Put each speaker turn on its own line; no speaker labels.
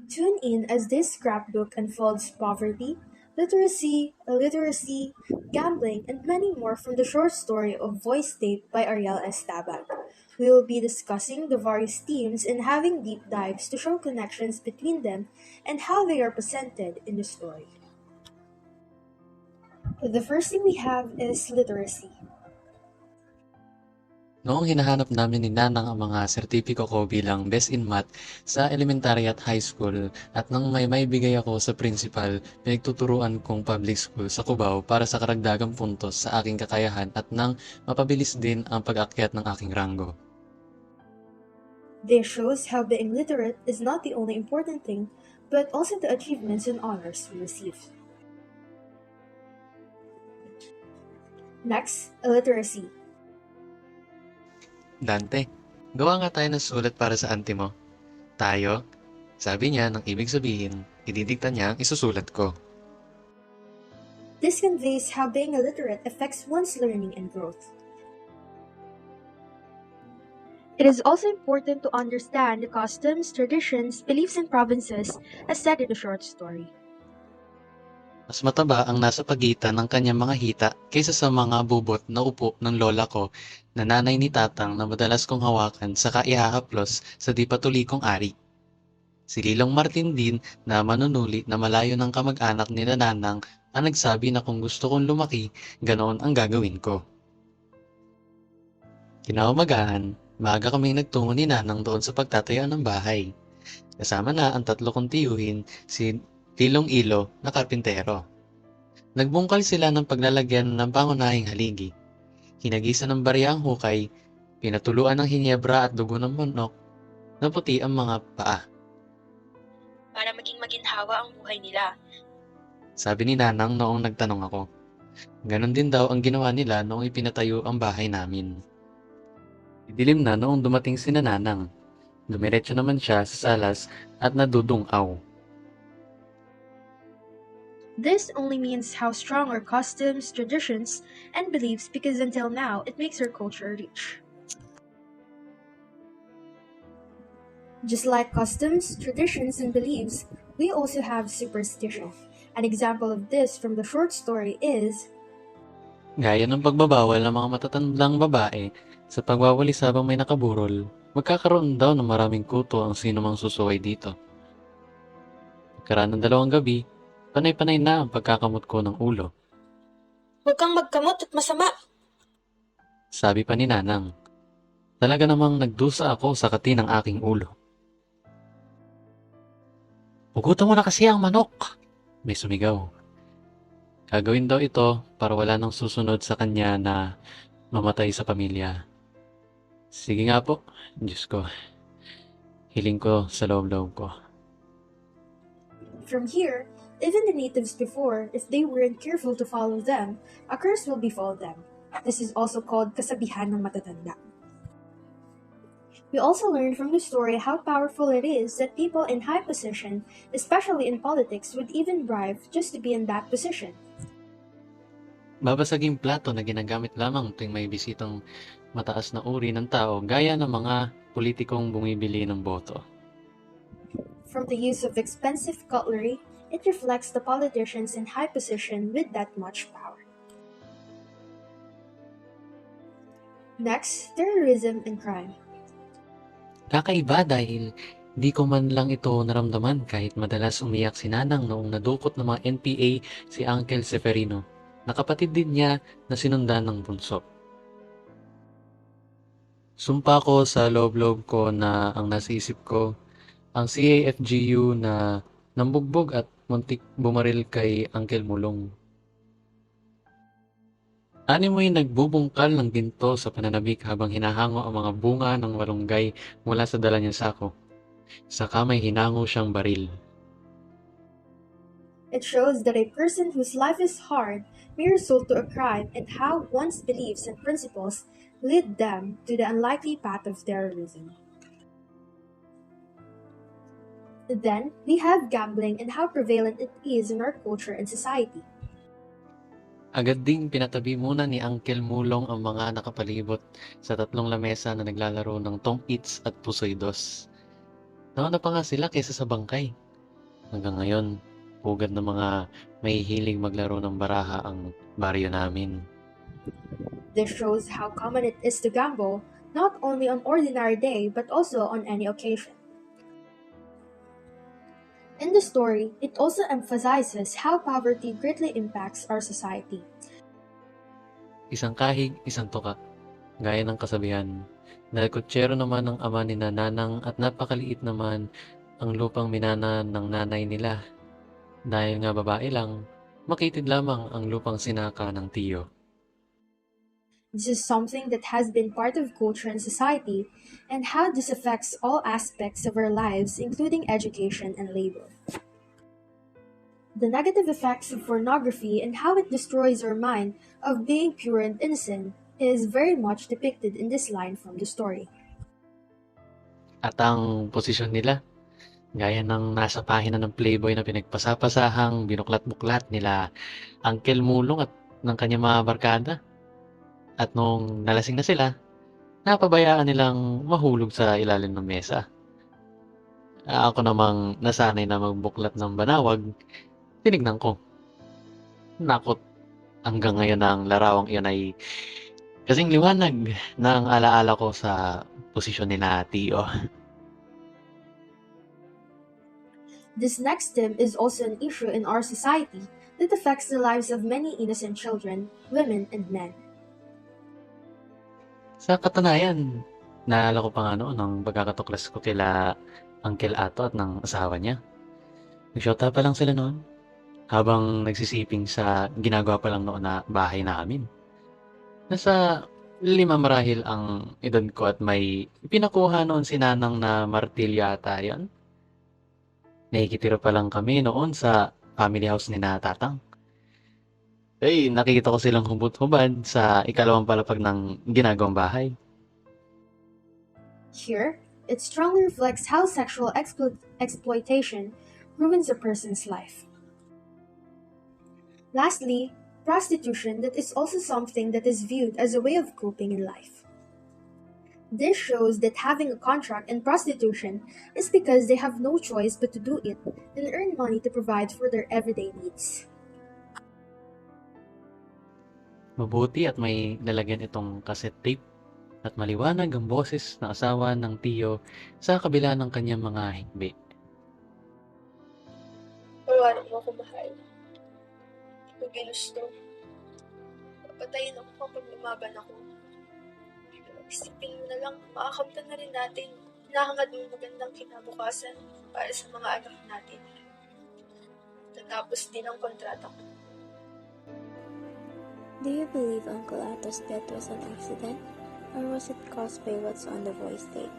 Tune in as this scrapbook unfolds poverty, illiteracy, gambling, and many more from the short story of Voice Tape by Ariel Estaban. We will be discussing the various themes and having deep dives to show connections between them and how they are presented in the story. The first thing we have is literacy.
Noong hinahanap namin ni Nanang ang mga sertipiko ko bilang Best in Math sa elementary at high school at nang may maibigay ako sa principal, pinagtuturuan kong public school sa Cubao para sa karagdagang puntos sa aking kakayahan at nang mapabilis din ang pag-akyat ng aking ranggo.
This shows how being literate is not the only important thing, but also the achievements and honors we receive. Next, illiteracy.
Dante, gawa nga tayo ng sulat para sa auntie mo. Tayo? Sabi niya nang ibig sabihin, ididikta niya ang isusulat ko.
This conveys how being illiterate affects one's learning and growth. It is also important to understand the customs, traditions, beliefs, and provinces as said in the short story.
Mas mataba ang nasa pagitan ng kanyang mga hita kaysa sa mga bubot na upo ng lola ko na nanay ni Tatang na madalas kong hawakan saka ihahaplos sa di patulikong ari. Si Lilong Martin din na manunuli na malayo ng kamag-anak ni Nanang ang nagsabi na kung gusto kong lumaki, ganoon ang gagawin ko. Kinaumagahan, maaga kaming nagtungo ni Nanang doon sa pagtatayo ng bahay. Kasama na ang tatlo kong tiyuhin, si Lilong Ilo na karpintero. Nagbungkal sila ng paglalagyan ng pangunahing haligi. Hinagisa ng barya ang hukay, pinatuluan ng hinyebra at dugo ng manok, na puti ang mga paa.
Para maging maginhawa ang buhay nila.
Sabi ni Nanang noong nagtanong ako. Ganon din daw ang ginawa nila noong ipinatayo ang bahay namin. Didilim na noong dumating si Nanang. Dumiretso naman siya sa salas at nadudungaw.
This only means how strong our customs, traditions, and beliefs because until now it makes our culture rich. Just like customs, traditions, and beliefs, we also have superstition. An example of this from the short story is
Gaya ng pagbabawal ng mga matatandang babae sa pagwawalis habang may nakaburol, magkakaroon daw ng maraming kuto ang sino mang susuway dito. Pagkaraan ng 2 gabi, panay-panay na ang pagkakamot ko ng ulo.
"Huwag kang magkamot at masama."
Sabi pa ni Nanang. Talaga namang nagdusa ako sa kati ng aking ulo. Pugutan mo na kasi ang manok! May sumigaw. Gagawin daw ito para wala nang susunod sa kanya na mamatay sa pamilya. Sige nga po, Diyos ko. Hiling ko sa loob-loob ko.
From here, even the natives before, if they weren't careful to follow them, a curse will befall them. This is also called kasabihan ng matatanda. We also learn from the story how powerful it is that people in high position, especially in politics, would even bribe just to be in that position.
Babasaging plato na ginagamit lamang tuwing may bisitang mataas na uri ng tao gaya ng mga politikong bumibili ng boto.
From the use of expensive cutlery, it reflects the politicians in high position with that much power. Next, terrorism and crime.
Kakaiba dahil di ko man lang ito naramdaman kahit madalas umiyak si Nanang noong nadukot ng mga NPA si Uncle Severino, na kapatid din niya na sinundan ng bunso. Sumpa ko sa loob-loob ko na ang nasa isip ko, ang CAFGU na nambugbog at muntik bumaril kay Uncle Mulong. Animoy nagbubungkal ng ginto sa pananabik habang hinahango ang mga bunga ng malunggay mula sa dala niyang sako. Saka may hinango siyang baril.
It shows that a person whose life is hard may result to a crime and how one's beliefs and principles lead them to the unlikely path of terrorism. Then, we have gambling and how prevalent it is in our culture and society.
Agad ding pinatabi muna ni Uncle Mulong ang mga nakapalibot sa 3 lamesa na naglalaro ng Tom Eats at Pusoy Dos. Nauna pa nga sila kaysa sa bangkay. Hanggang ngayon, pugad ng mga mahihilig maglaro ng baraha ang baryo namin.
This shows how common it is to gamble, not only on ordinary day but also on any occasion. In the story, it also emphasizes how poverty greatly impacts our society.
Isang kahig, isang tuka. Gaya ng kasabihan, dahil kutsero naman ang ama ni Nanang at napakaliit naman ang lupang minana ng nanay nila. Dahil nga babae lang, makitid lamang ang lupang sinaka ng tiyo.
This is something that has been part of culture and society, and how this affects all aspects of our lives, including education and labor. The negative effects of pornography and how it destroys our mind of being pure and innocent is very much depicted in this line from the story.
At ang posisyon nila, gaya ng nasa pahina ng Playboy na pinagpasapasahang binuklat-buklat nila Uncle Mulong at ng kanyang mga barkada. At nung nalasing na sila, napabayaan nilang mahulog sa ilalim ng mesa. Ako namang nasanay na magbuklat ng banawag, tinignan ko. Nakot, hanggang ngayon ang larawang iyon ay kasing liwanag ng alaala ko sa posisyon ni Tio.
This next theme is also an issue in our society that affects the lives of many innocent children, women, and men.
Sa katunayan, naalala ko pa nga noon ang pagkakatuklas ko kila Uncle Ato at ng asawa niya. Nagsyota pa lang sila noon, habang nagsisiping sa ginagawa pa lang noon na bahay namin. Nasa 5 marahil ang edad ko at may pinakuha noon si Nanang na martilyo ata yun. Nakikitira pa lang kami noon sa family house ni Tatang. Ay, nakikita ko silang hubad-hubad sa ikalawang palapag ng ginagawang bahay.
Here, it strongly reflects how sexual exploitation ruins a person's life. Lastly, prostitution that is also something that is viewed as a way of coping in life. This shows that having a contract in prostitution is because they have no choice but to do it and earn money to provide for their everyday needs.
Mabuti at may lalagyan itong cassette tape at maliwanag ang boses ng asawa ng tiyo sa kabila ng kanyang mga hikbi.
Patawarin mo ako, mahal. Hindi ko ginusto. Papatayin ako kapag lumaban ako. Isipin mo na lang, makakamtan na rin natin. Hinahangad mo magandang kinabukasan para sa mga anak natin. Tatapos din ang kontrata ko.
Do you believe Uncle Ato's death was an accident, or was it caused by what's on the voice tape?